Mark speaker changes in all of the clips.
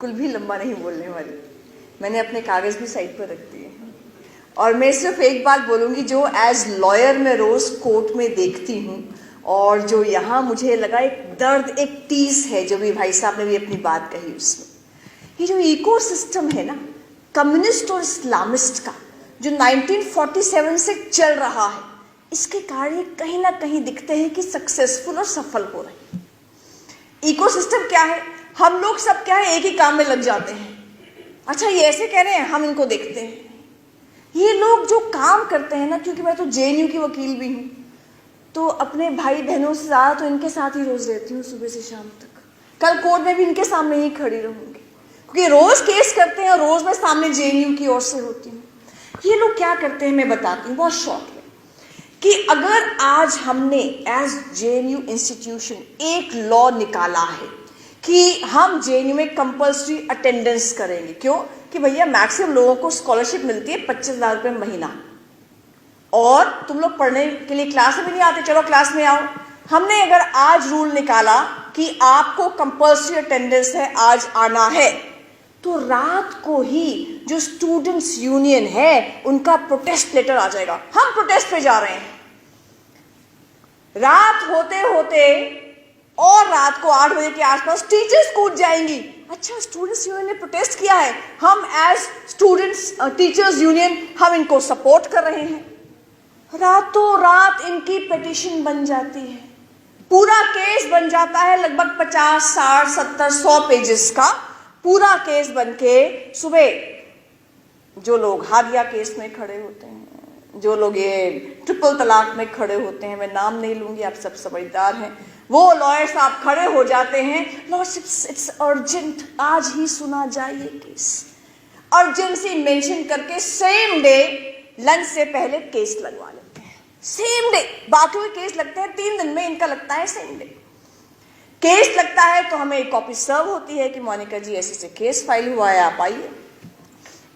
Speaker 1: कुल भी लंबा नहीं बोलने वाली। मैंने अपने कागज भी साइड पर रख दिए हैं और मैं सिर्फ एक बात बोलूंगी जो एज लॉयर मैं रोज कोर्ट में देखती हूँ और जो यहाँ मुझे लगा एक दर्द, एक टीस है जो भी भाई साहब ने भी अपनी बात कही उसमें। ये जो इकोसिस्टम है ना कम्युनिस्ट और इस्लामिस्ट का जो 1947 से चल रहा है, इसके कारण ये कहीं ना कहीं दिखते हैं कि सक्सेसफुल और सफल हो रहे हैं। इकोसिस्टम क्या है? हम लोग सब क्या है एक ही काम में लग जाते हैं। अच्छा ये ऐसे कह रहे हैं, हम इनको देखते हैं। ये लोग जो काम करते हैं ना, क्योंकि मैं तो जेएनयू की वकील भी हूँ तो अपने भाई बहनों से ज़्यादा तो इनके साथ ही रोज रहती हूँ सुबह से शाम तक। कल कोर्ट में भी इनके सामने ही खड़ी रहूंगी क्योंकि रोज केस करते हैं और रोज मैं सामने जेएनयू की ओर से होती हूँ। ये लोग क्या करते हैं मैं बताती हूँ बहुत शॉर्ट में कि अगर आज हमने एज जेएनयू इंस्टीट्यूशन एक लॉ निकाला है कि हम जेएनयू में कंपल्सरी अटेंडेंस करेंगे। क्यों? कि भैया मैक्सिमम लोगों को स्कॉलरशिप मिलती है 25,000 रुपये महीना और तुम लोग पढ़ने के लिए क्लास में भी नहीं आते, चलो क्लास में आओ। हमने अगर आज रूल निकाला कि आपको कंपल्सरी अटेंडेंस है, आज आना है, तो रात को ही जो स्टूडेंट्स यूनियन है उनका प्रोटेस्ट लेटर आ जाएगा, हम प्रोटेस्ट पे जा रहे हैं। रात होते होते और रात को 8 बजे के आसपास टीचर्स कूद जाएंगी। अच्छा स्टूडेंट्स यूनियन ने प्रोटेस्ट किया है, हम एज स्टूडेंट्स टीचर्स यूनियन हम इनको सपोर्ट कर रहे हैं। रातों रात इनकी पिटीशन बन जाती है, पूरा केस बन जाता है, लगभग 50, 60, 70, 100 पेजेस का पूरा केस बनके सुबह जो लोग हादिया केस में खड़े होते हैं, जो लोग ये ट्रिपल तलाक में खड़े होते हैं, मैं नाम नहीं लूंगी, आप सब समझदार हैं, वो लॉयर साहब खड़े हो जाते हैं, लॉर्डशिप्स इट्स अर्जेंट, आज ही सुना जाए ये केस। अर्जेंसी मेंशन करके सेम डे लंच से पहले केस लगवा लेते हैं, सेम डे। बाकी के केस लगते हैं 3 दिन में, इनका लगता है सेम डे। केस लगता है तो हमें एक कॉपी सर्व होती है कि मोनिका जी ऐसे से केस फाइल हुआ है, आप आइए।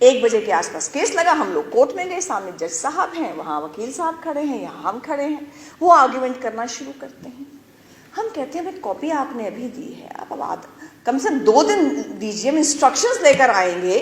Speaker 1: 1 बजे के आसपास केस लगा, हम लोग कोर्ट में गए, सामने जज साहब हैं, वहाँ वकील साहब खड़े हैं, यहाँ हम खड़े हैं, वो आर्ग्यूमेंट करना शुरू करते हैं। हम कहते हैं भाई कॉपी आपने अभी दी है, आप अब कम से कम 2 दिन दीजिए, हम इंस्ट्रक्शंस लेकर आएंगे।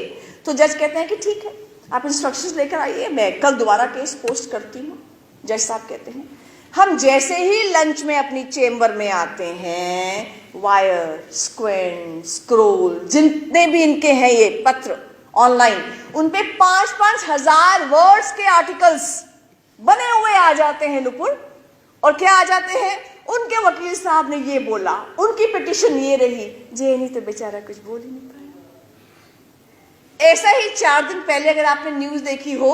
Speaker 1: तो जज कहते हैं कि ठीक है आप इंस्ट्रक्शंस लेकर आइए, मैं कल दोबारा केस पोस्ट करती हूँ। जज साहब कहते हैं, हम जैसे ही लंच में अपनी चेम्बर में आते हैं, वायर, स्क्वेंट, स्क्रोल, जितने भी इनके हैं ये पत्र ऑनलाइन, उन पे 5-5 हजार वर्ड्स के आर्टिकल्स बने हुए आ जाते हैं लुपुर। और क्या आ जाते हैं? उनके वकील साहब ने ये बोला, उनकी पिटीशन ये रही, जेएनयू तो बेचारा कुछ बोल ही नहीं पाया। ऐसा ही 4 दिन पहले अगर आपने न्यूज देखी हो,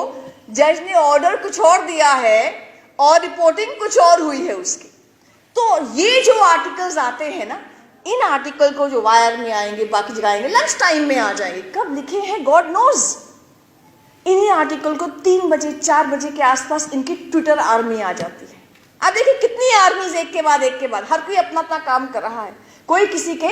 Speaker 1: जज ने ऑर्डर कुछ और दिया है और रिपोर्टिंग कुछ और हुई है उसकी। तो ये जो आर्टिकल्स आते हैं ना, इन आर्टिकल को जो वायर में आएंगे, बाकी जगह आएंगे, लंच टाइम में आ जाएंगे, कब लिखे हैं गॉड नोज। इन्हीं आर्टिकल को 3 बजे 4 बजे के आसपास इनकी ट्विटर आर्मी आ जाती है। अब देखिए कितनी आर्मीज एक के बाद हर कोई अपना अपना काम कर रहा है, कोई किसी के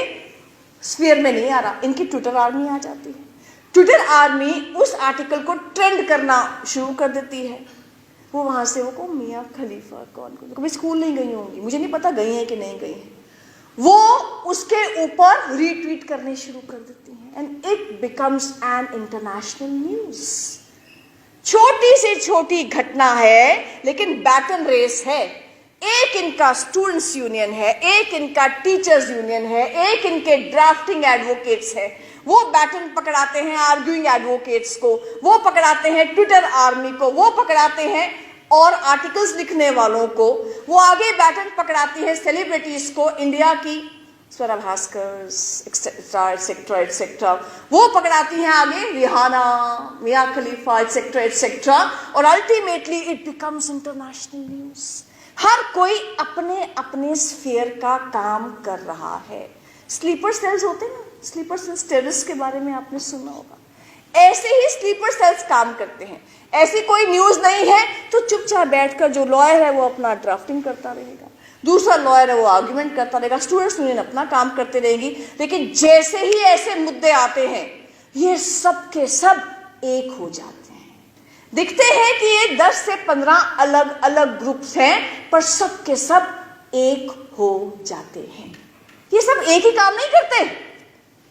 Speaker 1: स्फीयर में नहीं आ रहा, इनकी ट्विटर आर्मी आ जाती है। ट्विटर आर्मी उस आर्टिकल को ट्रेंड करना शुरू कर देती है। वो वहां से वो मियाँ खलीफा कौन कभी स्कूल नहीं गई होंगी, मुझे नहीं पता गई हैं कि नहीं गई हैं, वो उसके ऊपर रीट्वीट करने शुरू कर देती हैं and it becomes an international news. छोटी से छोटी घटना है लेकिन बैटन रेस है। एक इनका स्टूडेंट्स यूनियन है, एक इनका टीचर्स यूनियन है, एक इनके ड्राफ्टिंग एडवोकेट्स है, वो बैटन पकड़ाते हैं आर्ग्यूइंग एडवोकेट्स को, वो पकड़ाते हैं ट्विटर आर्मी को, वो पकड़ाते हैं और आर्टिकल्स लिखने वालों को, वो आगे बैटन पकड़ाती है सेलिब्रिटीज को, इंडिया की Swara Bhaskar etcetera etcetera etcetera, वो पकड़ाती हैं आगे Rihanna, Mia Khalifa etcetera etcetera, और ultimately it becomes international news. हर कोई अपने अपने स्फीयर का काम कर रहा है। स्लीपर सेल्स होते हैं ना, स्लीपर सेल्स टेररिस्ट के बारे में आपने सुना होगा, ऐसे ही स्लीपर सेल्स काम करते हैं। ऐसी कोई न्यूज नहीं है तो चुपचाप बैठकर जो लॉयर है वो अपना ड्राफ्टिंग करता रहेगा, दूसरा लॉयर है वो आर्ग्यूमेंट करता रहेगा, स्टूडेंट्स यूनियन अपना काम करते रहेंगी। लेकिन जैसे ही ऐसे मुद्दे आते हैं ये सब के सब एक हो जाते हैं। दिखते हैं कि ये 10 से 15 अलग अलग ग्रुप्स हैं पर सब के सब एक हो जाते हैं। ये सब एक ही काम नहीं करते,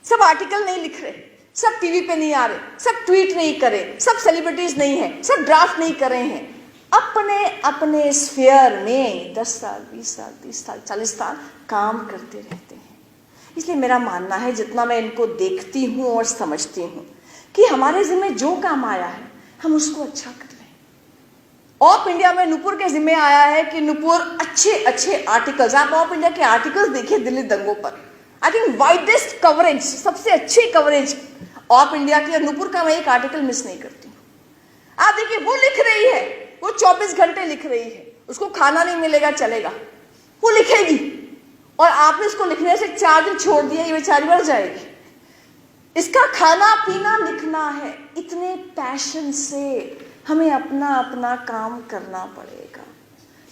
Speaker 1: सब आर्टिकल नहीं लिख रहे, सब टीवी पे नहीं आ रहे, सब ट्वीट नहीं कर रहे, सब सेलिब्रिटीज नहीं है, सब ड्राफ्ट नहीं कर रहे हैं, अपने अपने स्फीयर में 10 साल 20 साल 30 साल 40 साल काम करते रहते हैं। इसलिए मेरा मानना है, जितना मैं इनको देखती हूँ और समझती हूँ, कि हमारे जिम्मे जो काम आया है हम उसको अच्छा कर लें। ऑफ इंडिया में नुपुर के जिम्मे आया है कि नुपुर अच्छे अच्छे आर्टिकल्स, आप ऑफ इंडिया के आर्टिकल्स देखिए दिल्ली दंगों पर, आई थिंक वाइडेस्ट कवरेज, सबसे अच्छी कवरेज ऑफ इंडिया की, और नुपुर का मैं एक आर्टिकल मिस नहीं करती हूँ। आप देखिए, वो लिख रही है, वो 24 घंटे लिख रही है, उसको खाना नहीं मिलेगा चलेगा, वो लिखेगी, और आपने इसको लिखने से 4 दिन छोड़ दिया, ये बेचारी मर जाएगी। इसका खाना पीना लिखना है, इतने पैशन से हमें अपना अपना काम करना पड़ेगा।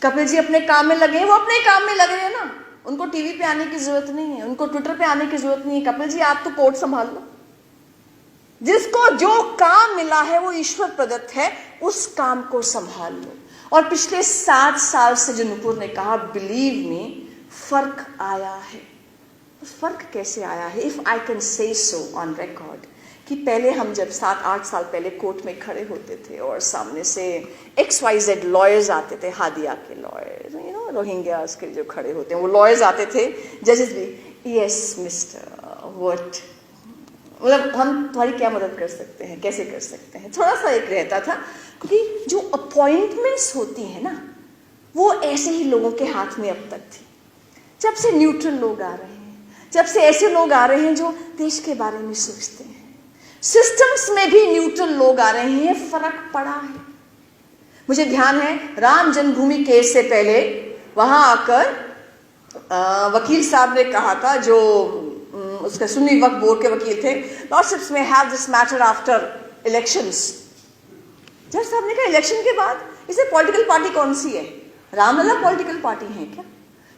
Speaker 1: कपिल जी अपने काम में लगे हैं, वो अपने काम में लगे हैं ना, उनको टीवी पे आने की जरूरत नहीं है, उनको ट्विटर पे आने की जरूरत नहीं है। कपिल जी आप तो कोर्ट संभाल लो, जिसको जो काम मिला है वो ईश्वर प्रदत्त है, उस काम को संभाल लो। और पिछले 7 साल से जो नुपुर ने कहा, बिलीव मी, फर्क आया है। फर्क कैसे आया है? If I can say so on record, कि पहले हम जब 7-8 साल पहले कोर्ट में खड़े होते थे और सामने से XYZ लॉयर्स आते थे, हादिया के लॉयर्स, यू नो, रोहिंग्यास के जो खड़े होते हैं वो लॉयर्स आते थे, जजेस भी, यस मिस्टर व्हाट, मतलब हम तुम्हारी क्या मदद कर सकते हैं, कैसे कर सकते हैं, थोड़ा सा एक रहता था। क्योंकि जो अपॉइंटमेंट्स होती है ना, वो ऐसे ही लोगों के हाथ में अब तक थी। जब से न्यूट्रल लोग आ रहे हैं, जब से ऐसे लोग आ रहे हैं जो देश के बारे में सोचते हैं, सिस्टम्स में भी न्यूट्रल लोग आ रहे हैं, फर्क पड़ा है। मुझे ध्यान है, राम जन्मभूमि केस से पहले वहां आकर वकील साहब ने कहा था, जो उसके सुन्नी वक्फ बोर्ड के वकील थे, लॉर्डशिप्स में have this matter after elections. जज साहब ने कहा, इलेक्शन के बाद इसे पॉलिटिकल पार्टी कौन सी है? रामलला पॉलिटिकल पार्टी है क्या,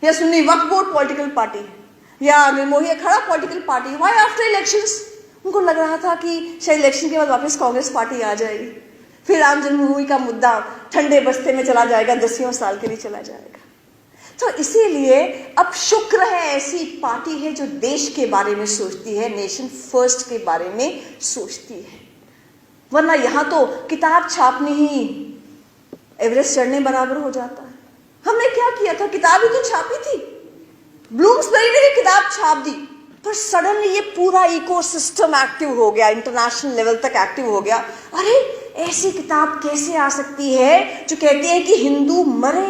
Speaker 1: या सुन्नी वक्फ बोर्ड पॉलिटिकल पार्टी है, या निर्मोही अखाड़ा पॉलिटिकल पार्टी है? Why after elections? उनको लग रहा था कि शायद इलेक्शन के बाद वापस कांग्रेस पार्टी आ जाएगी, फिर राम जन्मभूमि का मुद्दा ठंडे बस्ते में चला जाएगा, 10 साल के लिए चला जाएगा। तो इसीलिए अब शुक्र है ऐसी पार्टी है जो देश के बारे में सोचती है, नेशन फर्स्ट के बारे में सोचती है। वरना यहां तो किताब छापनी ही एवरेस्ट चढ़ने बराबर हो जाता है। हमने क्या किया था, किताब ही तो छापी थी, ब्लूम्सबेरी ने भी किताब छाप दी, पर सडनली ये पूरा इकोसिस्टम एक्टिव हो गया, इंटरनेशनल लेवल तक एक्टिव हो गया। अरे ऐसी किताब कैसे आ सकती है जो कहती है कि हिंदू मरे,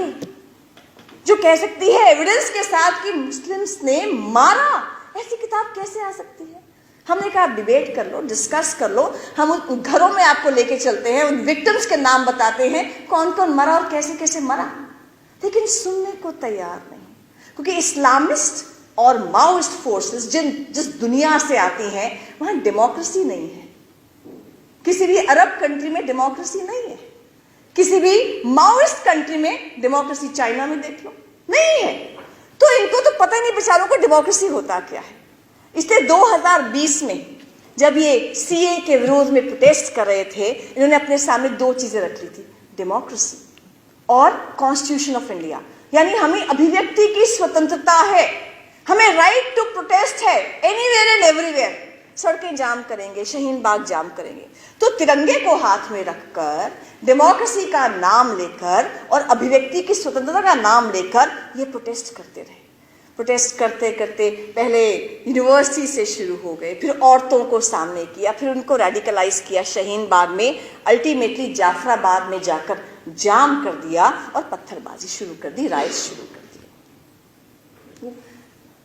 Speaker 1: जो कह सकती है एविडेंस के साथ कि मुस्लिम्स ने मारा? ऐसी किताब कैसे आ सकती है? हमने कहा डिबेट कर लो, डिस्कस कर लो, हम उन घरों में आपको लेके चलते हैं, उन विक्टिम्स के नाम बताते हैं, कौन कौन मरा और कैसे कैसे मरा। लेकिन सुनने को तैयार नहीं, क्योंकि इस्लामिस्ट और माओइस्ट फोर्सेस जिस दुनिया से आती हैं, वहां डेमोक्रेसी नहीं है। किसी भी अरब कंट्री में डेमोक्रेसी नहीं है, किसी भी माओइस्ट कंट्री में डेमोक्रेसी, चाइना में देख लो, नहीं है। तो इनको तो पता ही नहीं बेचारों को डेमोक्रेसी होता क्या है। इसलिए 2020 में जब ये CA के विरोध में प्रोटेस्ट कर रहे थे, इन्होंने अपने सामने 2 चीजें रख ली थी, डेमोक्रेसी और कॉन्स्टिट्यूशन ऑफ इंडिया। यानी हमें अभिव्यक्ति की स्वतंत्रता है, हमें राइट टू प्रोटेस्ट है, एनीवेयर एंड एवरीवेयर। सड़कें जाम करेंगे, शाहीन बाग जाम करेंगे। तो तिरंगे को हाथ में रखकर, डेमोक्रेसी का नाम लेकर और अभिव्यक्ति की स्वतंत्रता का नाम लेकर ये प्रोटेस्ट करते रहे। प्रोटेस्ट करते करते पहले यूनिवर्सिटी से शुरू हो गए, फिर औरतों को सामने किया, फिर उनको रेडिकलाइज किया शाहीन बाग में, अल्टीमेटली जाफराबाद में जाकर जाम कर दिया और पत्थरबाजी शुरू कर दी, राइट शुरू कर दी।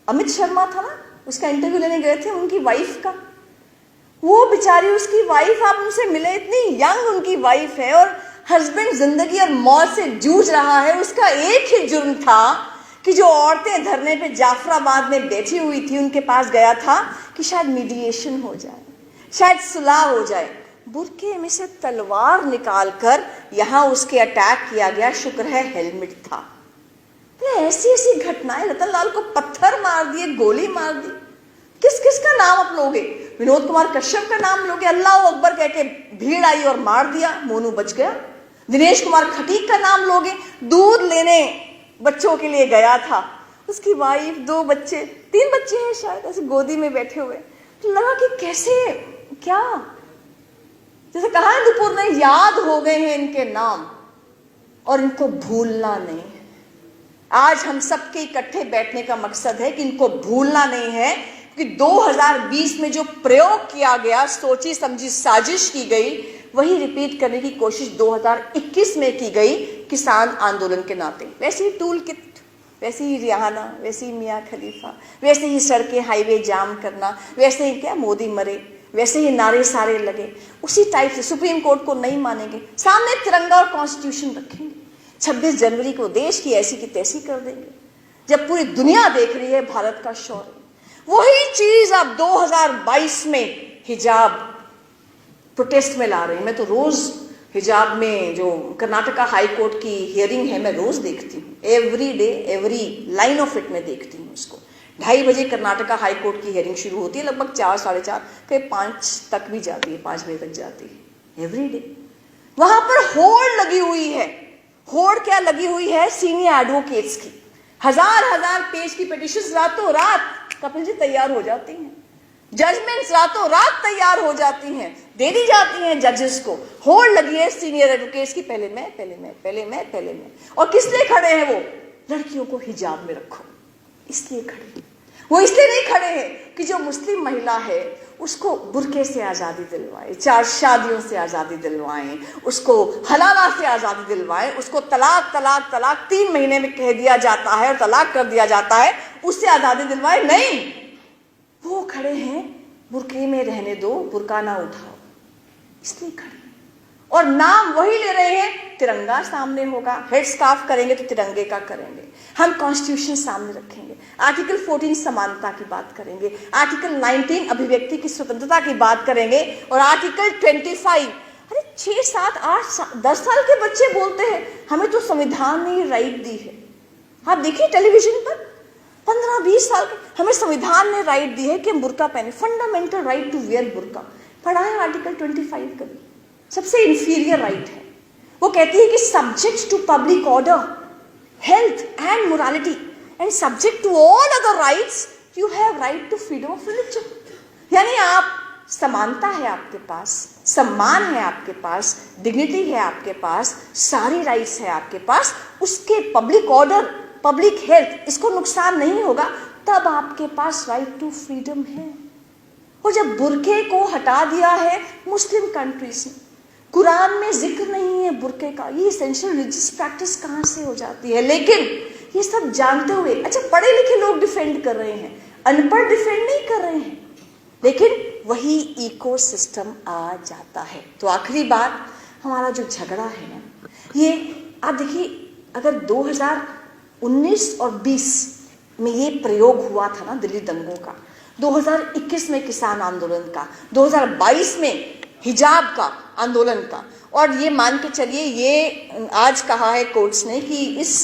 Speaker 1: अमित शर्मा था ना, उसका इंटरव्यू लेने गए थे उनकी वाइफ का, वो बेचारी, उसकी वाइफ, आप उनसे मिले, इतनी यंग उनकी वाइफ है और हस्बैंड जिंदगी और मौत से जूझ रहा है। उसका एक ही जुर्म था कि जो औरतें धरने पे जाफराबाद में बैठी हुई थी, उनके पास गया था कि शायद मीडिएशन हो जाए, शायद सुलह हो जाए। बुरके में से तलवार निकालकर यहां उसके अटैक किया गया, शुक्र है हेलमेट था। तो ऐसी ऐसी घटनाएं, रतन लाल को पत्थर मार दिए, गोली मार दी। किस किस का नाम आप लोगे? विनोद कुमार कश्यप का नाम लोगे, अल्लाह अकबर कह के भीड़ आई और मार दिया, मोनू बच गया। दिनेश कुमार खटीक का नाम लोगे, दूध लेने बच्चों के लिए गया था, उसकी वाइफ, 2 बच्चे, 3 बच्चे हैं शायद, ऐसे गोदी में बैठे हुए, तो लगा कि कैसे, क्या, जैसे कहा है नुपुर ने, याद हो गए हैं इनके नाम और इनको भूलना नहीं है। आज हम सबके इकट्ठे बैठने का मकसद है कि इनको भूलना नहीं है, क्योंकि 2020 में जो प्रयोग किया गया, सोची समझी साजिश की गई, वही रिपीट करने की कोशिश 2021 में की गई किसान आंदोलन के नाते। वैसे ही टूल किट, वैसे ही रिहाना, वैसे ही मियाँ खलीफा, वैसे ही सड़कें हाईवे जाम करना, वैसे ही क्या मोदी मरे, वैसे ही नारे सारे लगे, उसी टाइप से सुप्रीम कोर्ट को नहीं मानेंगे, सामने तिरंगा और कॉन्स्टिट्यूशन रखेंगे, 26 जनवरी को देश की ऐसी की तैसी कर देंगे, जब पूरी दुनिया देख रही है भारत का शौर्य। वही चीज अब 2022 में हिजाब प्रोटेस्ट में ला रहे हैं। मैं तो रोज हिजाब में जो कर्नाटका हाई कोर्ट की हियरिंग है, मैं रोज देखती हूँ, every day, every line of it मैं देखती हूँ उसको। 2:30 बजे कर्नाटका हाई कोर्ट की हियरिंग शुरू होती है, लगभग 4, 4:30, कहीं 5 तक भी जाती है, 5 बजे तक जाती है, एवरी डे। वहां पर होड़ लगी हुई है। होड़ क्या लगी हुई है? सीनियर एडवोकेट्स की 1000 पेज की पिटिशंस रातों रात कपिल जी तैयार हो जाती हैं, जजमेंट्स रातों रात तैयार हो जाती हैं, दे दी जाती हैं जजेस को। होड़ लगी है सीनियर एडवोकेट्स की, पहले मैं, पहले मैं, पहले मैं, पहले मैं। और किस लिए खड़े हैं वो? लड़कियों को हिजाब में रखो, इसलिए खड़े। वो इसलिए नहीं खड़े हैं कि जो मुस्लिम महिला है उसको बुर्के से आजादी दिलवाए, 4 शादियों से आजादी दिलवाएं, उसको हलाला से आजादी दिलवाएं, उसको तलाक तलाक तलाक 3 महीने में कह दिया जाता है और तलाक कर दिया जाता है, उससे आजादी दिलवाए। नहीं, वो खड़े हैं बुर्के में रहने दो, बुर्का ना उठाओ, इसलिए खड़े। और नाम वही ले रहे हैं, तिरंगा सामने होगा, हेड स्कार्फ करेंगे तो तिरंगे का करेंगे, हम कॉन्स्टिट्यूशन सामने रखेंगे, आर्टिकल 14 समानता की बात करेंगे, आर्टिकल 19 अभिव्यक्ति की स्वतंत्रता की बात करेंगे, और आर्टिकल 25, अरे 6, 7, 8, 10 साल के बच्चे बोलते हैं हमें तो संविधान ने ये राइट दी है। आप देखिए टेलीविजन पर 15-20 साल के, हमें संविधान ने राइट दी है कि हम बुर्का पहने, फंडामेंटल राइट टू वियर बुर्का। पढ़ा है आर्टिकल 25 कभी? सबसे इंफीरियर राइट है। वो कहती है कि subject to public order, health and morality and subject to all other rights, you have right to freedom of religion. यानी आप, समानता है आपके पास, सम्मान है आपके पास, डिग्निटी है आपके पास, सारी राइट्स है आपके पास, उसके पब्लिक ऑर्डर, पब्लिक हेल्थ, इसको नुकसान नहीं होगा, तब आपके पास राइट टू फ्रीडम है। और जब बुर्के को हटा दिया है मुस्लिम कंट्रीज ने, कुरान में जिक्र नहीं है बुर्के का, ये एसेंशियल रिलीजियस प्रैक्टिस कहाँ से हो जाती है? लेकिन ये सब जानते हुए, अच्छा पढ़े लिखे लोग डिफेंड कर रहे हैं, अनपढ़ डिफेंड नहीं कर रहे हैं, लेकिन वही इकोसिस्टम आ जाता है। तो आखिरी बात, हमारा जो झगड़ा है ना, ये आप देखिए, अगर 2019 और 20 में ये प्रयोग हुआ था ना दिल्ली दंगों का, 2021 में किसान आंदोलन का, 2022 में हिजाब का आंदोलन का, और ये मान के चलिए, ये आज कहा है कोर्ट्स ने कि इस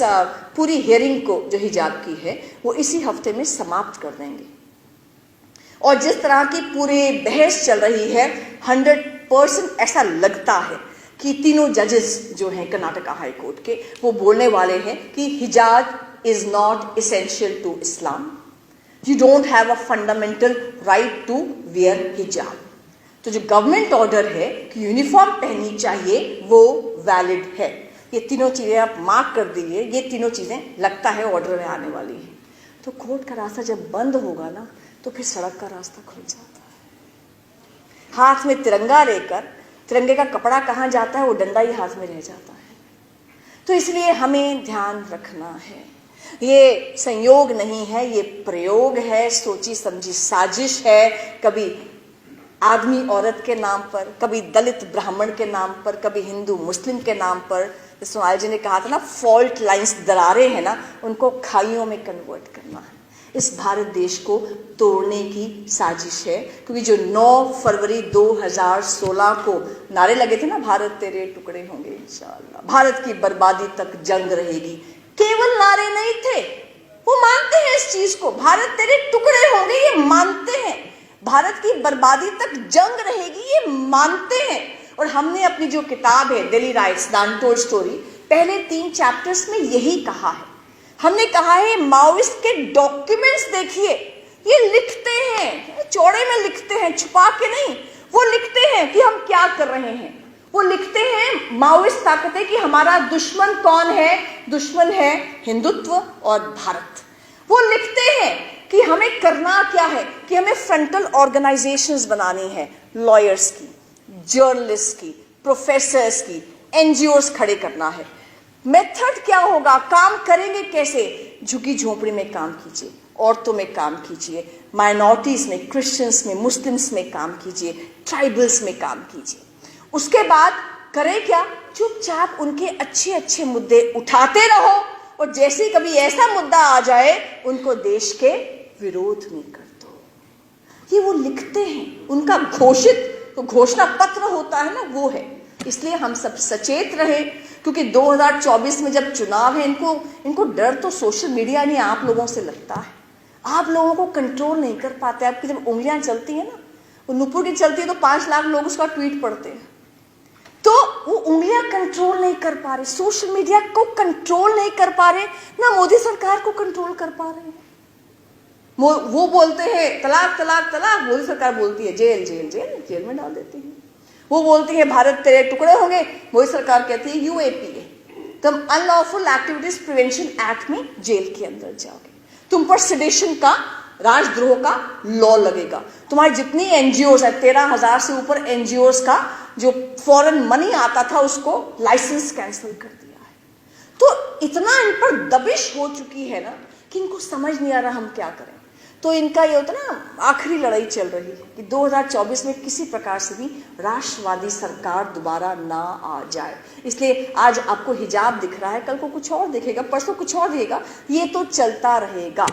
Speaker 1: पूरी हियरिंग को जो हिजाब की है वो इसी हफ्ते में समाप्त कर देंगे। और जिस तरह की पूरी बहस चल रही है, 100% ऐसा लगता है कि तीनों जजेस जो हैं कर्नाटका हाई कोर्ट के, वो बोलने वाले हैं कि hijab is not essential to Islam, you don't have a fundamental right to wear hijab. तो जो गवर्नमेंट ऑर्डर है कि यूनिफॉर्म पहननी चाहिए, वो वैलिड है। ये तीनों चीजें आप मार्क कर दीजिए, ये तीनों चीजें लगता है ऑर्डर में आने वाली है। तो कोर्ट का रास्ता जब बंद होगा ना, तो फिर सड़क का रास्ता खुल जाता है। हाथ में तिरंगा लेकर, तिरंगे का कपड़ा कहाँ जाता है, वो डंडा ही हाथ में रह जाता है। तो इसलिए हमें ध्यान रखना है, ये संयोग नहीं है, ये प्रयोग है, सोची समझी साजिश है, कभी आदमी औरत के नाम पर, कभी दलित ब्राह्मण के नाम पर, कभी हिंदू मुस्लिम के नाम पर। सोनाल जी ने कहा था ना, फॉल्ट लाइंस, दरारें हैं ना, उनको खाइयों में कन्वर्ट करना है। इस भारत देश को तोड़ने की साजिश है, क्योंकि जो 9 फरवरी 2016 को नारे लगे थे ना, भारत तेरे टुकड़े होंगे इंशाअल्लाह, भारत की बर्बादी तक जंग रहेगी, केवल नारे नहीं थे, वो मानते हैं इस चीज को, भारत तेरे टुकड़े होंगे, ये मानते हैं, भारत की बर्बादी तक जंग रहेगी, ये मानते हैं। और हमने अपनी जो किताब है Delhi rights the untold story, पहले 3 चैप्टर्स में यही कहा है। हमने कहा है माओइस्ट के डॉक्यूमेंट्स देखिए, ये लिखते हैं, चौड़े में लिखते हैं, छुपा के नहीं। वो लिखते हैं कि हम क्या कर रहे हैं। वो लिखते हैं, माओइस्ट ताकतें, कि हमारा दुश्मन कौन है। दुश्मन है हिंदुत्व और भारत। वो लिखते हैं कि हमें करना क्या है, कि हमें फ्रंटल ऑर्गेनाइजेशंस बनानी है, लॉयर्स की, जर्नलिस्ट की, प्रोफेसर्स की, एनजीओस खड़े करना है। मेथड क्या होगा, काम करेंगे कैसे? झुकी झोपड़ी में काम कीजिए, औरतों में काम कीजिए, माइनॉरिटीज में, क्रिश्चियंस में, मुस्लिम्स में काम कीजिए, ट्राइबल्स में काम कीजिए। उसके बाद करें क्या, चुपचाप उनके अच्छे अच्छे मुद्दे उठाते रहो, और जैसे कभी ऐसा मुद्दा आ जाए उनको देश के विरोध में कर दो। ये वो लिखते हैं, उनका घोषित तो घोषणा पत्र होता है ना, वो है। इसलिए हम सब सचेत रहे, क्योंकि 2024 में जब चुनाव है, इनको डर तो सोशल मीडिया नहीं, आप लोगों से लगता है। आप लोगों को कंट्रोल नहीं कर पाते। आपकी जब उंगलियां चलती है ना, वो नुपुर की चलती है, तो 5 लाख लोग उसका ट्वीट पढ़ते हैं, तो वो उंगलियां कंट्रोल नहीं कर पा रहे, सोशल मीडिया को कंट्रोल नहीं कर पा रहे, ना मोदी सरकार को कंट्रोल कर पा रहे हैं। वो बोलते हैं तलाक तलाक तलाक, मोदी सरकार बोलती है जेल जेल जेल, जेल में डाल देती है। वो बोलती है भारत तेरे टुकड़े होंगे, मोदी सरकार कहती है यूएपीए, तुम अनलॉफुल एक्टिविटीज प्रिवेंशन एक्ट में जेल के अंदर जाओगे। तुम पर सेडेशन का, राजद्रोह का लॉ लगेगा। तुम्हारी जितनी एनजीओस है, 13,000 से ऊपर एनजीओस का जो फॉरेन मनी आता था, उसको लाइसेंस कैंसिल कर दिया है। तो इतना इन पर दबिश हो चुकी है ना, कि इनको समझ नहीं आ रहा हम क्या करें। तो इनका ये होता ना, आखिरी लड़ाई चल रही है कि 2024 में किसी प्रकार से भी राष्ट्रवादी सरकार दोबारा ना आ जाए। इसलिए आज आपको हिजाब दिख रहा है, कल को कुछ और दिखेगा, परसों कुछ और दिखेगा, ये तो चलता रहेगा।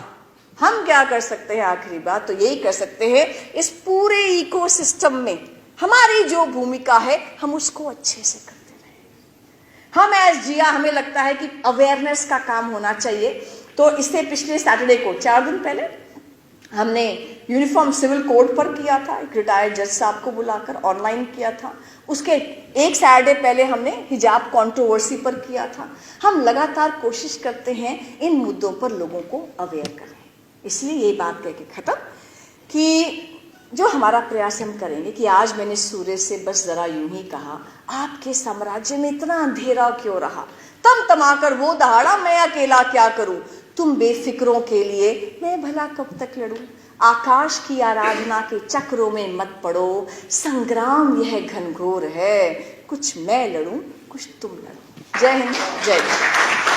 Speaker 1: हम क्या कर सकते हैं, आखिरी बात तो यही कर सकते हैं, इस पूरे इकोसिस्टम में हमारी जो भूमिका है, हम उसको अच्छे से करते रहे। हम एज जिया, हमें लगता है कि अवेयरनेस का काम होना चाहिए। तो इससे पिछले सैटरडे को, 4 दिन पहले, हमने यूनिफॉर्म सिविल कोड पर किया था, एक रिटायर्ड जज साहब को बुलाकर ऑनलाइन किया था। उसके एक सैटरडे पहले हमने हिजाब कंट्रोवर्सी पर किया था। हम लगातार कोशिश करते हैं इन मुद्दों पर लोगों को अवेयर करें। इसलिए ये बात कह के खत्म, कि जो हमारा प्रयास हम करेंगे, कि आज मैंने सूरज से बस जरा यूं ही कहा, आपके साम्राज्य में इतना अंधेरा क्यों रहा, तम तमाकर वो दहाड़ा, मैं अकेला क्या करूं, तुम बेफिक्रों के लिए मैं भला कब तक लड़ूं। आकाश की आराधना के चक्रों में मत पड़ो, संग्राम यह घनघोर है, कुछ मैं लड़ूं कुछ तुम लड़ो। जय हिंद, जय भारत।